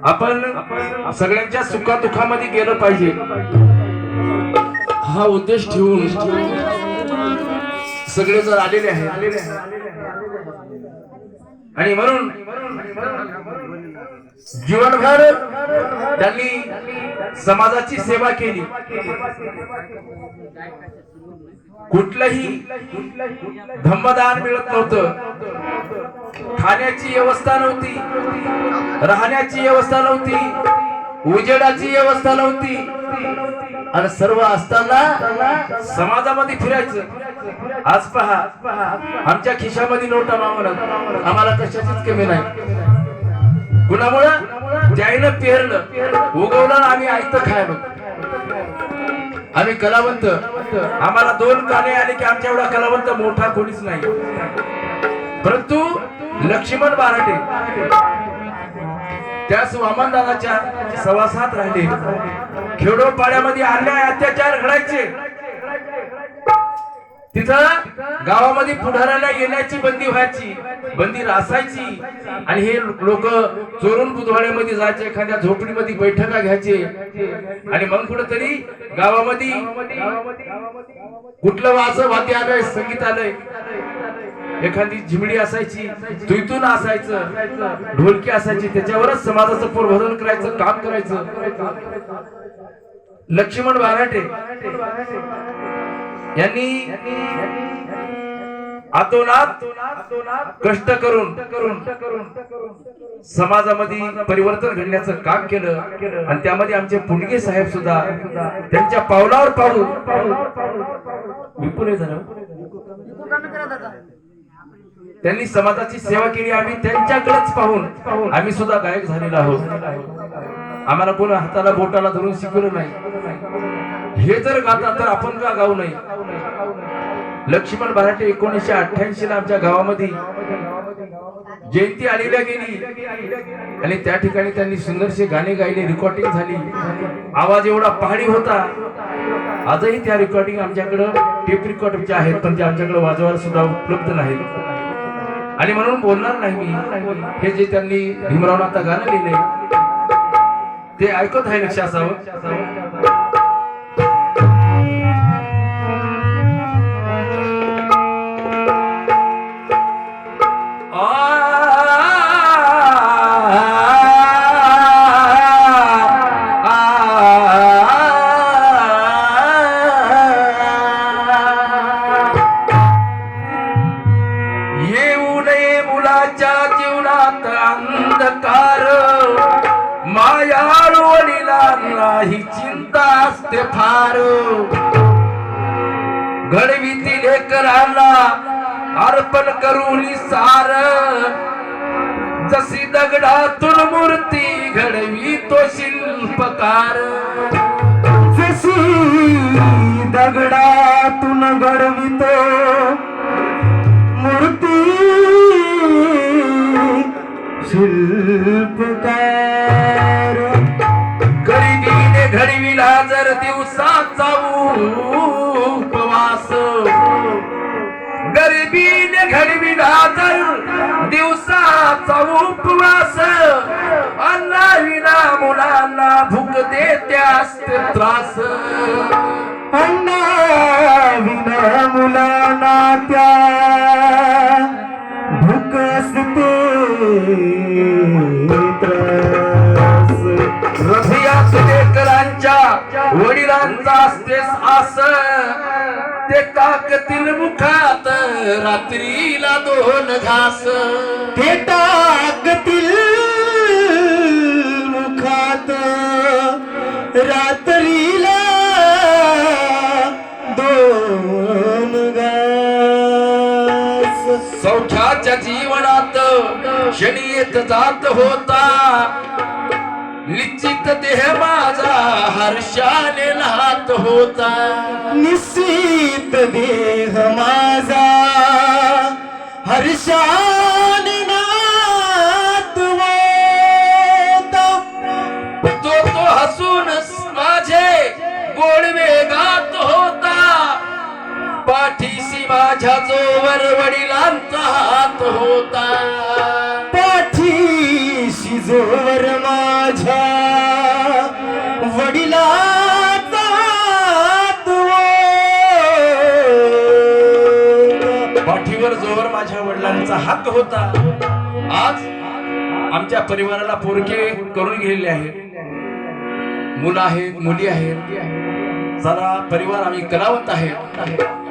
आपण सगळ्यांच्या सुखादुखामध्ये गेलं पाहिजे हा उद्देश ठेवून सगळे जर आलेले आहेत आणि म्हणून जीवनभर त्यांनी समाजाची सेवा केली. कुठलंही धम्मदान मिळत नव्हतं, खाण्याची व्यवस्था नव्हती, राहण्याची व्यवस्था नव्हती, उजेडाची व्यवस्था नव्हती आणि सर्व असताना समाजामध्ये फिरायचं. आज पहा आमच्या खिशामध्ये नोटा मावणार, आम्हाला कशाचीच कमी नाही. कुणामुळं ज्याईनं पेरलं उगवलं आम्ही ऐकतं खायलो. आम्ही कलावंत, आम्हाला 2 गाणे आले की आमच्या एवढा कलावंत मोठा कोणीच नाही. परंतु लक्ष्मण बाराटे त्याच वामनदादाच्या सहवासात राहिले. खेडोपाड्यामध्ये अन्याय अत्याचार घडायचे, तिथं गावामध्ये पुढाऱ्याला येण्याची बंदी व्हायची, बंदी रासायची आणि हे लोक चोरून बुधवाड्यामध्ये जायचे, एखाद्या झोपडीमध्ये बैठका घ्यायचे आणि मग कुठेतरी गावामध्ये कुठलं वाद्य आलंय, संगीत आलंय, एखादी झिमडी असायची, तुयतून असायचं, ढोलकी असायची, त्याच्यावरच समाजाचं प्रबोधन करायचं, काम करायचं. लक्ष्मण बाराटे यांनी आतोनात कष्ट करून समाजामध्ये परिवर्तन घडण्याचं काम केलं आणि त्यामध्ये आमचे पुंडगे साहेब सुद्धा त्यांच्या पावलावर पाऊल विपुल झालं. त्यांनी समाजाची सेवा केली. आम्ही त्यांच्याकडेच पाहून आम्ही सुद्धा गायक झालेलो आहोत. आम्हाला कोण हाताला बोटाला धरून शिकवलं नाही. हे जर गातात तर आपण का गाऊ नये. लक्ष्मण बाराटे 1988 ला आमच्या गावामध्ये जयंती आलेल्या गेली आणि त्या ठिकाणी त्यांनी सुंदरसे गाणे गायले, रेकॉर्डिंग झाली. आवाज एवढा पहाडी होता. आजही त्या रेकॉर्डिंग आमच्याकडे टेप रेकॉर्डच्या आहेत, पण ते आमच्याकडे वाजवायला सुद्धा उपलब्ध नाहीत. आणि म्हणून बोलणार नाही मी. हे जे त्यांनी भीमराव आता गाणं लिहिलंय ते ऐकत आहे, लक्ष असावं. येऊ नये मुलाच्या जीवनात अंधकार, मायाळू वडिला नाही चिंता असते फार. घडवीती लेकराला अर्पण करून सार, जशी दगडातून मूर्ती घडवी तो शिल्पकार. जशी दगडातून घडवितो मूर्ती शिल्पकार. गरिबीने घडविला जर दिवसाचा उपवास, गरिबीने घडविला जर दिवसाचा उपवास, अन्नाविना मुलांना भूक देते असते त्रास. अन्नाविना मुलांना त्या भूक असते त्रास. हृदयात लेकरांच्या वडिलांचा असतेस आस, ते टाकतील मुखात रात्रीला 2 घास. ते टाकतील मुखात रात्रीला 2 घास. सौख्याच्या जीवनात क्षणी येत जात होता, निश्चित देह माझा हर्षाने नाहत होता. निश्चित देह माझा हर्षाने नाहत होता. तो हसून माझे गोडवे गात होता, पाठीशी माझ्या जोवर वडिलांचा हात होता. पाठी जोवर माझ्या वडिलाचा पाठीवर जोवर माझ्या वडिलांचा हक्क होता, आज आमच्या परिवाराला पोरके करून गेलेले आहेत, मुलं आहेत, मुली आहेत, सारा परिवार आम्ही कलावंत आहेत.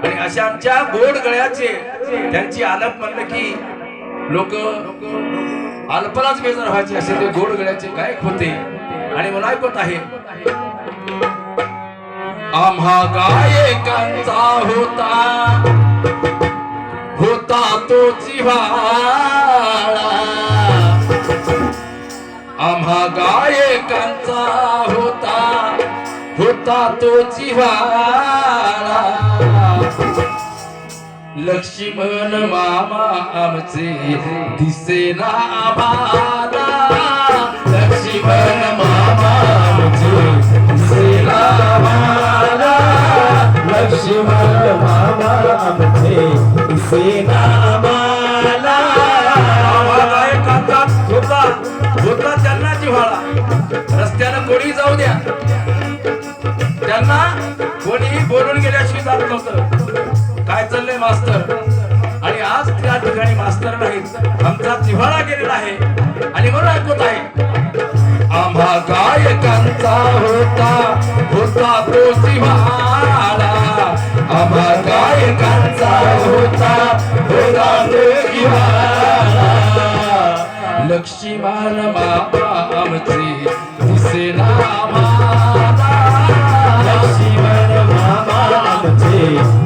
आणि अशा आमच्या गोड गळ्याचे त्यांची आलप म्हणलं की लोक अल्पलाच बेजार व्हायचे, असे ते गोड गळ्याचे गायक होते. आणि मला ऐकत आहे, आम्हा गायकांचा होता तो जिव्हाळा, आम्हा गायकांचा होता तो जिव्हाळा. लक्ष्मण मामा आमचे दिसेना आम्हाला, लक्ष्मण मामा आमचे दिसेना आम्हाला, लक्ष्मण मामा आमचे दिसेना आम्हाला. आम्हा गायकांचा होता त्यांना जिव्हाळा. रस्त्यानं कोणी जाऊ द्या, त्यांना कोणीही बोलून गेल्याशिवाय जात नव्हतं, काय चाललंय मास्तर. आणि आज त्या ठिकाणी मास्तर नाहीत, आमचा जिव्हाळा गेलेला आहे. आणि म्हणून ऐकत आहे, आम्हा गायकांचा होता तो जिव्हाळा, आम्हा गायकांचा होता तो जिव्हाळा. लक्ष्मण मामा आमचे दिसेना आम्हाला, लक्ष्मण मामा आमचे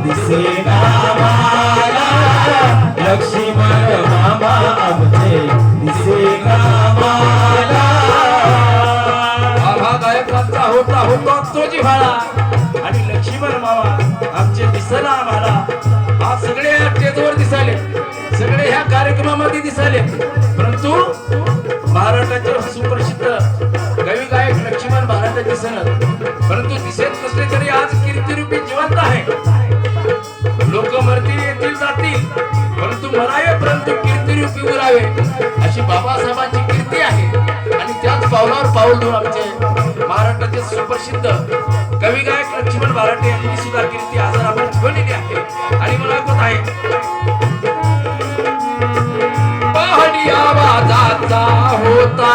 दिसेना आम्हाला, लक्ष्मण मामा आमचे दिसेना आम्हाला. आम्हा गायकांचा होता तो जिव्हाळा आणि लक्ष्मण मामा आमचे दिसेना आम्हाला. आज सगळे या स्टेजवर दिसाले, सगळे ह्या कार्यक्रमामध्ये दिसाले, परंतु महाराष्ट्राचे सुप्रसिद्ध कवी गायक लक्ष्मण महाराज दिसत, परंतु दिसत नसले तरी आज कीर्तिरूपी जिवंत आहे. लोक मरतील, येतील, जातील, परंतु मरावे परंतु कीर्तिरूपी उरावे, अशी बाबासाहेबांची कीर्ती आहे. आणि त्याच पावलावर पाऊल देऊन आमचे महाराष्ट्राचे सुप्रसिद्ध कवी गायक लक्ष्मण भाराटे यांनी सुद्धा कीर्ती आज आपण ठेवलेली आहे. आणि मला ऐकत आहे, पहाडी आवाजाचा होता,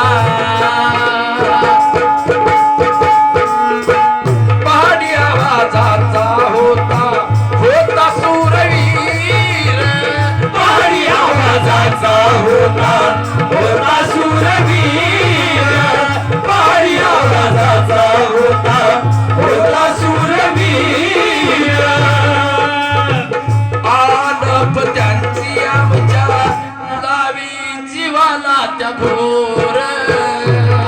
पहाडी आवाजाचा होता सूरवीर, पहाडी आवाजाचा होता सूरवीर, पहाडी आवाजाचा होता सूरवीर. आलप त्यांची आमच्या लावी जीवाला त्या घोर,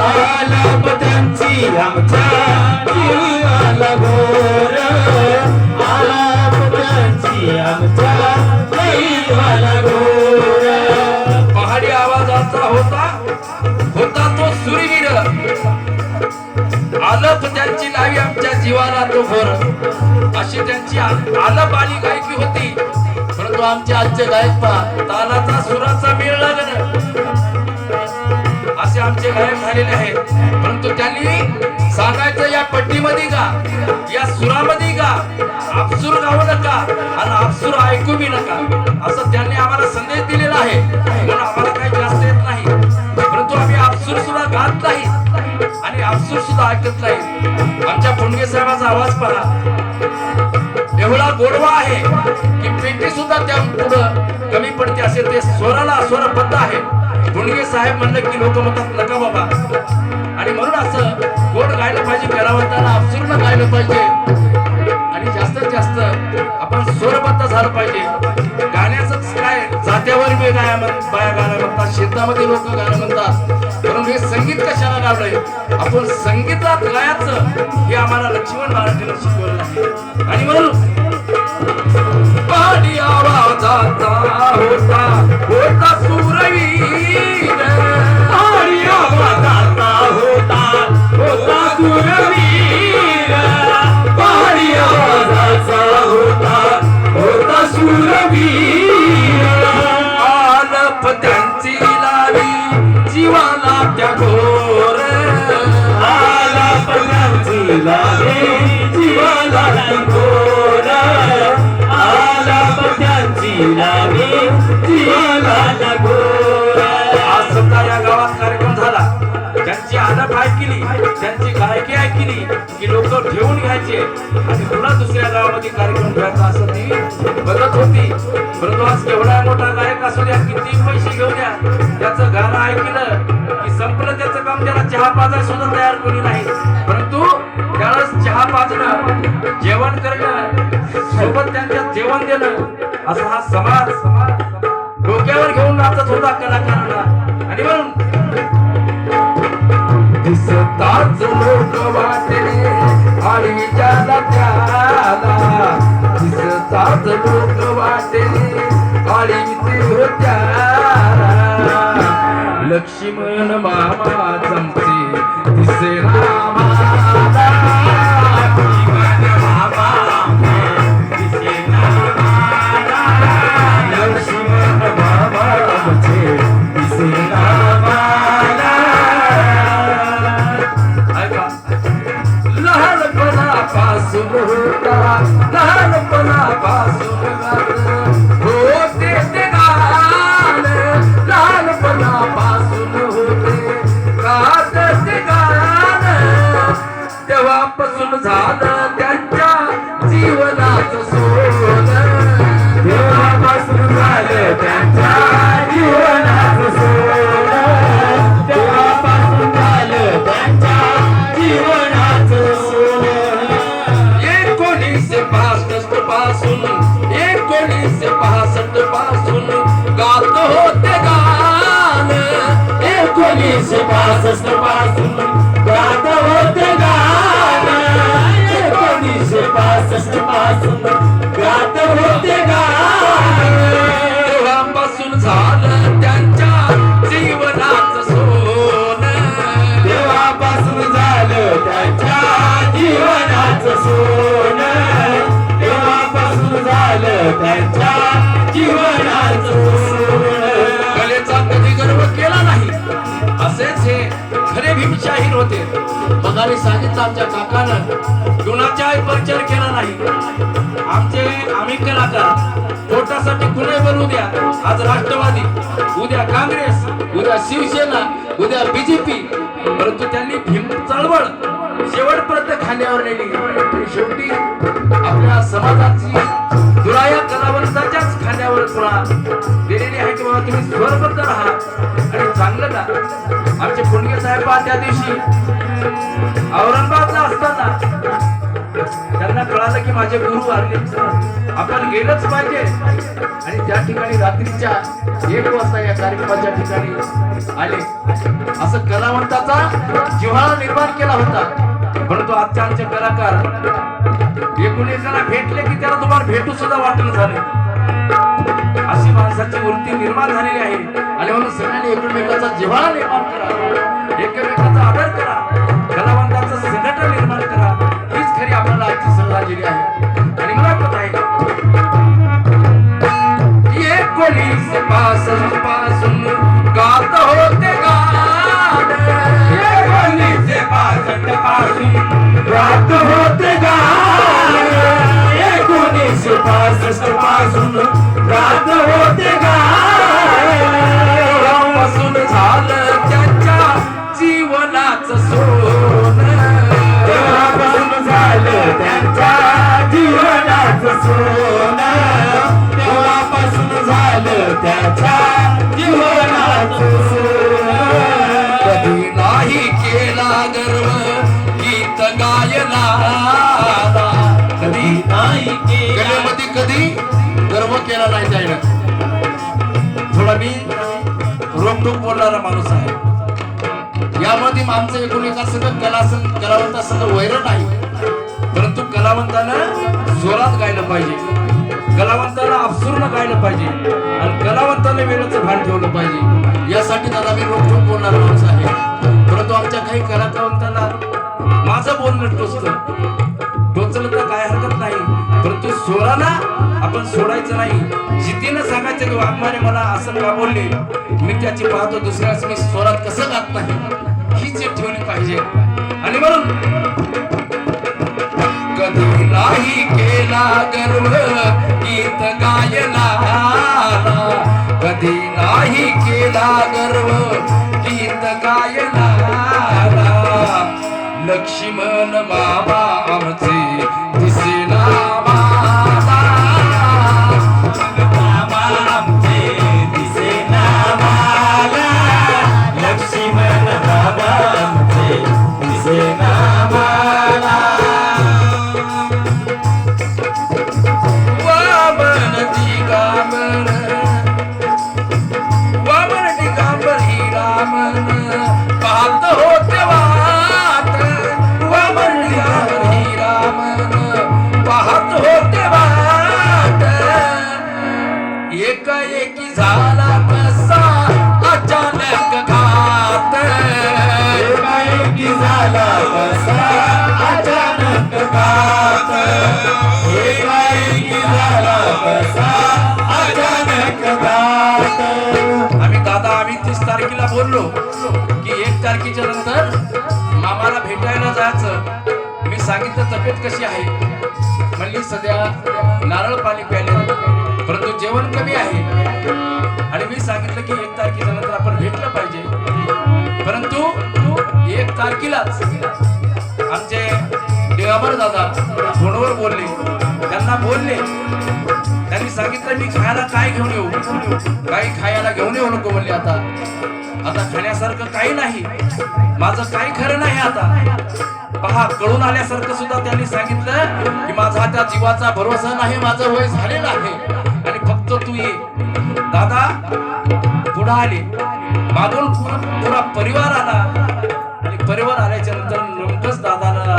आलप त्यांची आमच्या जीवाला घोर, आलप त्यांची आमच्या जीवाला घोर. पहाडी आवाजाचा होता तो सूरवीर, आलप त्यांची लावी आमच्या जीवाला तो घोर, अशी त्यांची आलप आणि गायकी होती. परंतु आमचे आजचे गायक पहा, तालाचा सुराचा मेळ लागण असे आमचे गायक झालेले आहेत. परंतु त्यांनी सांगायचं या पट्टीमध्ये गा, या सुरामध्ये गा, आपसूर गाऊ नका आणि आपसूर ऐकू बी नका, असं त्यांनी आम्हाला संदेश दिलेला आहे. म्हणून आम्हाला काही जास्त येत नाही, परंतु आम्ही आपसूर सुद्धा गात नाही आणि आपसूर सुद्धा ऐकत नाही. आमच्या पुंडगे साहेबांचा आवाज पहा, एवढा गोडवा आहे की पेटी सुद्धा त्या पुढं कमी पडते, असे ते स्वराला स्वरबद्ध आहे. पुंडगे साहेब म्हणलं की लोक म्हणतात नका बाबा. आणि म्हणून असं गोड गायला पाहिजे, कलावंतांना आपसूरनं गायलं पाहिजे आणि जास्तीत जास्त आपण स्वरबद्ध झालं पाहिजे. गाण्याचंच काय जात्यावर बी बाया गाणं म्हणतात, शेतामध्ये लोक गाणं म्हणतात, परंतु हे संगीत कशाला लावलंय, आपण संगीतात गायचं हे आम्हाला लक्ष्मण महाराजांनी शिकवलं आहे. आणि म्हणून पहाडी आवाजाचा होता सूरवीर, पहाडी आवाजाचा होता सूरवीर, पहाडी आवाजाचा होता सूरवीर. आलप त्यांची लावी जीवाला त्या लागे जीवाला लगोर आला पत्यांची लागे जीवाला लगोर आज समजा या गावात कार्यक्रम झाला, ज्यांची आदत ऐकली, ज्यांची गायकी ऐकली की लोक ठेवून घ्यायचे आणि पुन्हा दुसऱ्या गावामध्ये कार्यक्रम घ्यायचा असं ती बघत होती. परंतु आज केवढा मोठा गायक असू द्या, किती पैसे घेऊ द्या, त्याचं गाणं ऐकलं की संपलं त्याचं काम. त्याला चहा पाजायला सुद्धा तयार कोणी नाही, परंतु त्यावेळेस चहा पाजणं, जेवण करणं, सोबत त्यांच्या जेवण देणं असा हा समाज डोक्यावर घेऊन नाचत होता कलाकारांना. आणि म्हणून दिसताच लोक वाटले आणि ज्याला त्याला, दिसताच लोक वाटले आणि ते होत्या. लक्ष्मण मामा चमचे दिसे रामाला, जीवन मामा दिसे नामाला लक्ष्मण मामा चमचे दिसे रामाला. ऐका, लहानपणापासून होता, लहानपणापासून होते ते गाणं, लहानपणापासून होते गात ते गाणं. तेव्हापासून झालं त्यांच्या जीवनाचं सोनं, तेव्हापासून झालं त्यांच्या जीवनाचं सोनं, तेव्हापासून झालं त्यांच्या जीवनाचं सोनं. 1965 पासून 1965 पासून गात होते गाणं, 1965 पासून गात होते गाणं, 1965 पासून गात होते गाणं. तेव्हापासून झालं त्यांच्या जीवनाचं सोनं, तेव्हापासून झालं त्यांच्या जीवनाचं सोनं, तेव्हापासून झालं त्यांच्या जीवनाचं सोनं. कलेचा कधी गर्व केला नाही, असेच हे खरे भीमशाहीर होते. मगाने सांगितलं आमच्या काकानं कुणाचाही परिचय केला नाही. आम्ही कलाकार पोटासाठी कुणी बनवू द्या, आज राष्ट्रवादी, उद्या काँग्रेस, उद्या शिवसेना, उद्या बीजेपी, परंतु त्यांनी भीम चळवळ शेवटपर्यंत खांद्यावर नेली. आणि शेवटी आपल्या समाजाची दुराया कलावंताच्याच खांद्यावर पुन्हा दिलेली आहे की बाबा तुम्ही स्वरबद्ध राहा आणि चांगलं का. आमचे पुणगे साहेब त्या दिवशी औरंगाबादला असताना त्यांना कळालं की माझे गुरु वारले, आपण गेलंच पाहिजे. आणि त्या ठिकाणी रात्रीच्या 1 वाजता या कार्यक्रमाच्या ठिकाणी आले. असं कलावंताचा जिव्हाळा निर्माण केला होता. परंतु आजच्या आमचे कलाकार एकाला भेटले की त्याला तुम्हाला भेटू सुद्धा वाटलं झालं. अशी माणसाची वृत्ती निर्माण झालेली आहे. आणि म्हणून सगळ्यांनी एकमेकाचा जिव्हाळा निर्माण करा, एकमेकाचा आदर करा, कलावंताचं संघटन निर्माण करा. हीच खरी आपल्याला आजची श्रद्धांजली आहे. आणि मला पत आहे 1965 पासून गात होते गाणं, 1965 पासून गात होते गाणं, 1965 पासून गात होते गाणं. तेव्हापासून झालं त्यांच्या जीवनाचं सोनं, तेव्हापासून झालं त्यांच्या जीवनाचं सोनं, तेव्हापासून झालं त्यांच्या जीवनाचं सोनं. कधी नाही केला गर्व गीत गायला, कधी नाही केला कलेमध्ये कधी गर्व केला नाही त्यानं. थोडा मी रोखोक बोलणारा माणूस आहे. यामध्ये आमचं एकूण एका सगळं कलावंतासंग वैर नाही, परंतु कलावंतानं जोरात गायलं पाहिजे, कलावंताला अफसूरनं गायलं पाहिजे आणि कलावंताने वेळेचं भान ठेवलं पाहिजे. यासाठी दादा मी रोखोक बोलणारा माणूस आहे. परंतु आमच्या काही कलावंतांना माझं बोलणं टोचलं तर काय हरकत नाही, परंतु स्वराला आपण सोडायचं नाही. जिद्दीनं सांगायचं की वाघमारे मला असं का बोलले, मी त्याची पाहतो दुसऱ्याच मी स्वरात कसं गात नाही, ही जीद ठेवली पाहिजे. आणि म्हणून कधी नाही केला गर्व गीत गायला, कधी नाही केला गर्व गीत गायला. लक्ष्मण बाबा आमचे दिसेना मला, बाबा आमचे दिसेना मला, लक्ष्मण बाबा आमचे दिसेना मला. वामन दिगंबर, वामन दिगंबर ही रामन पाहत होते वाट, वामन दिगंबर ही रामन पाहत होते वाट. एकाएकी झाला कसा अचानक घात, एकाएकी झाला कसा अचानक घात, एकाएकी झाला कसा अचानक घात. आम्ही 30 तारखेला बोललो की 1 तारखेच्या नंतर मामाला भेटायला जायचं. मी सांगितलं तब्येत कशी आहे, म्हणली सध्या नारळ पाणी प्यायले परंतु जेवण कमी आहे. आणि मी सांगितलं की 1 तारखेच्या नंतर आपण भेटलं पाहिजे. परंतु 1 तारखेलाच आमचे दिगंबर दादा फोनवर बोलले, त्यांना बोलले, त्यांनी सांगितलं मी खायला काय घेऊन येऊ, काही खायला घेऊन येऊ नको म्हणले. आता खाण्यासारखं काही नाही, माझं काही खरं नाही. आता पहा, कळून आल्यासारखं सुद्धा त्यांनी सांगितलं की माझा त्या जीवाचा भरोसा नाही, माझं वय झालेलं आहे आणि फक्त तू ये. दादा पुढे आले, मागून पुरा परिवार आला आणि परिवार आल्याच्या नंतर नेमकंच दादाला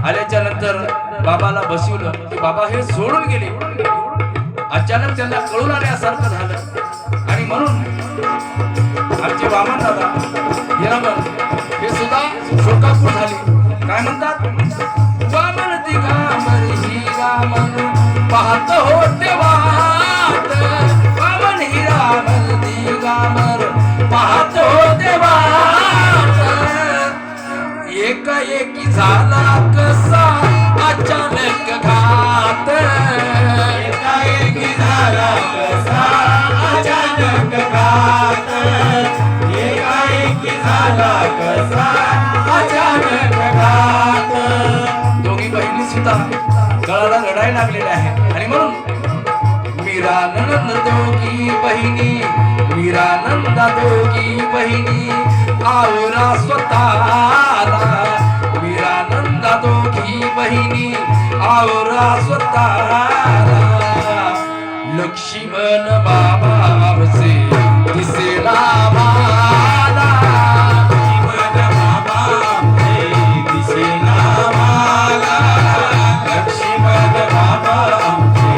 आल्याच्या नंतर बाबाला बसवलं की बाबा हे सोडून गेले. अचानक त्यांना कळून आल्यासारखं झालं आणि म्हणून आमचे वामन दादा हिरामन हे सुद्धा शोकाकुळ झाले. काय म्हणतात, वामन दिगंबर हिरामन पाहत होते वाट, वामन हिरामन दिगंबर पाहत होते वाट. एकाएकी झाला कसा अचानक घात, एकाएकी झाला कसा अचानक घात, एकाएकी झाला कसा अचानक घात. दोघी बहिणी सुद्धा गळाला रडायला लागलेल्या आहे आणि म्हणून मीरानंद दोघी बहिणी, मीरानंदा दोघी बहिणी आवरा स्वतःला, मीरानंदा दोघी बहिणी आवरा स्वतःला. लक्ष्मण बाबा आमचे दिसेना मला, लक्ष्मण बाबा आमचे दिसेना मला, लक्ष्मण बाबा आमचे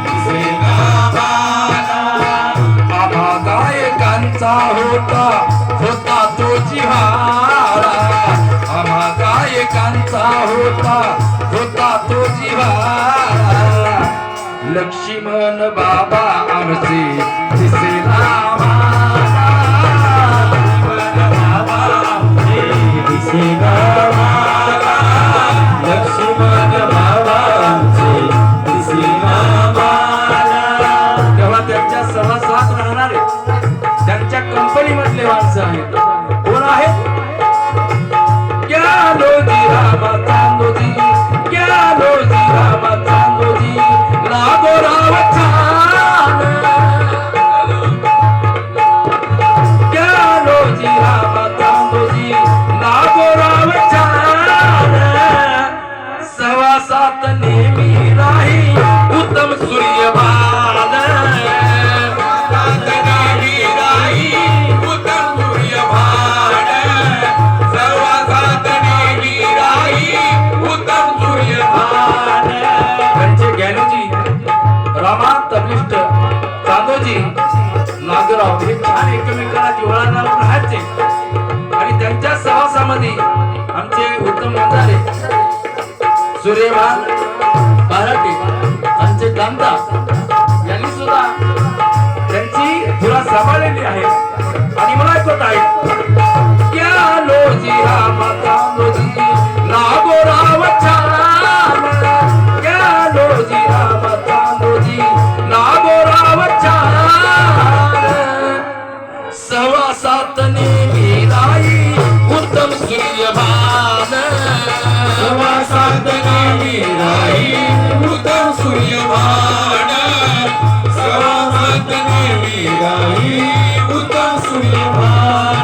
दिसेना मला. आम्हा गायकांचा होता तो जिव्हाळा, आम्हा गायकांचा होता तो जिव्हाळा. लक्ष्मण बाबा आमचे दिसेना मला, लक्ष्मण बाबा आमचे दिसेना मला, लक्ष्मण बाबा आमचे दिसेना मला. तेव्हा त्यांच्या सहवासात राहणारे त्यांच्या कंपनी मधले माणसं आहेत. कोण आहेत, ज्ञानोजी रामा चांदोजी, ज्ञानोजी रामा चांदोजी नागोराव छान, ज्ञानोजी रामा चांदोजी नागोराव छान. सहवासात नेहमी राही उत्तम सूर्यभान, नागराव हे छान एकमेकांना जिव्हाळा लावून राहायचे. आणि त्यांच्या सहवासामध्ये आमचे उत्तम मंदारे, सूर्यभान बाराटे, आमचे कांता यांनी सुद्धा त्यांची धुरा सांभाळलेली आहे. आणि मला ऐकत आहे क्या लोजी रामा कांदोजी नागोराव छान, सहवासात नेहमी राई उत्तम सूर्यभान सहवासात नेहमी राई उत्तम सूर्यभान सहवासात नेहमी राई उत्तम सूर्यभान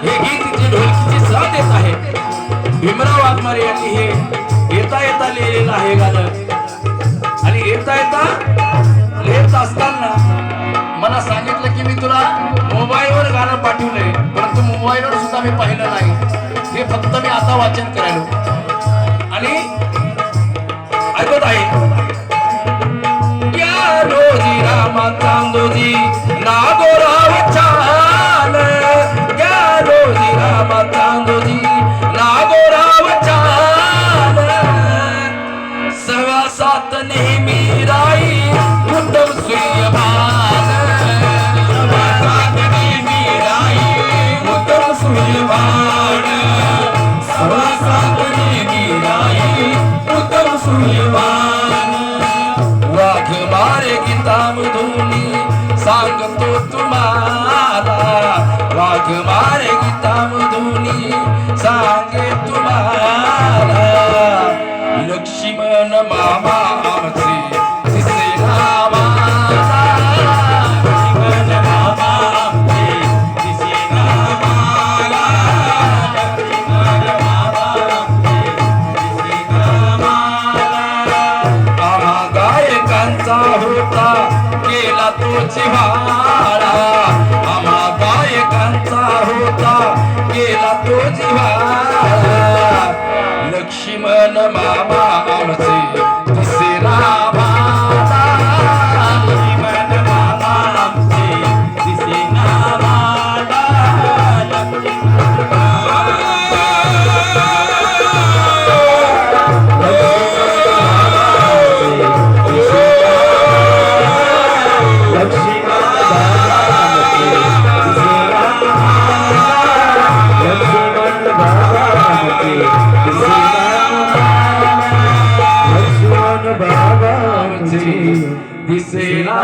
हे गीत जे ढोलकीची साथ येत आहे भीमराव वाघमारे यांनी हे येता येता लिहिलेलं आहे गाणं आणि येता येता लिहित असताना मला सांगितलं की मी तुला मोबाईलवर गाणं पाठवलंय परंतु मोबाईलवर सुद्धा मी पाहिलं नाही हे फक्त मी आता वाचन करायलो आणि ऐकत आहे या रोजी रामा चांदोजी नागोराव छान या रोजी रामा चांदोजी नागोराव छान सहवासात नेहमी राई उत्तम सूर्यभान सहवासात नेहमी राई उत्तम सूर्यभान सहवासात नेहमी राई उत्तम सूर्यभान वाघ मारे गीतामधुनी सांगतो तुम्हाला वाघ मारे गीतामधुनी सांगे तुम्हाला लक्ष्मण मामा आमचे दिसेना मला लक्ष्मण मामा आमचे दिसेना मला लक्ष्मण मामा आमचे दिसेना मला आम्हा गायकांचा होता गेला तो जिव्हाळा आम्हा गायकांचा होता गेला तो जिव्हाळा लक्ष्मण मामा आमचे दिसेना मला लक्ष्मण मामा आमचे दिसेना मला लक्ष्मण दिसेना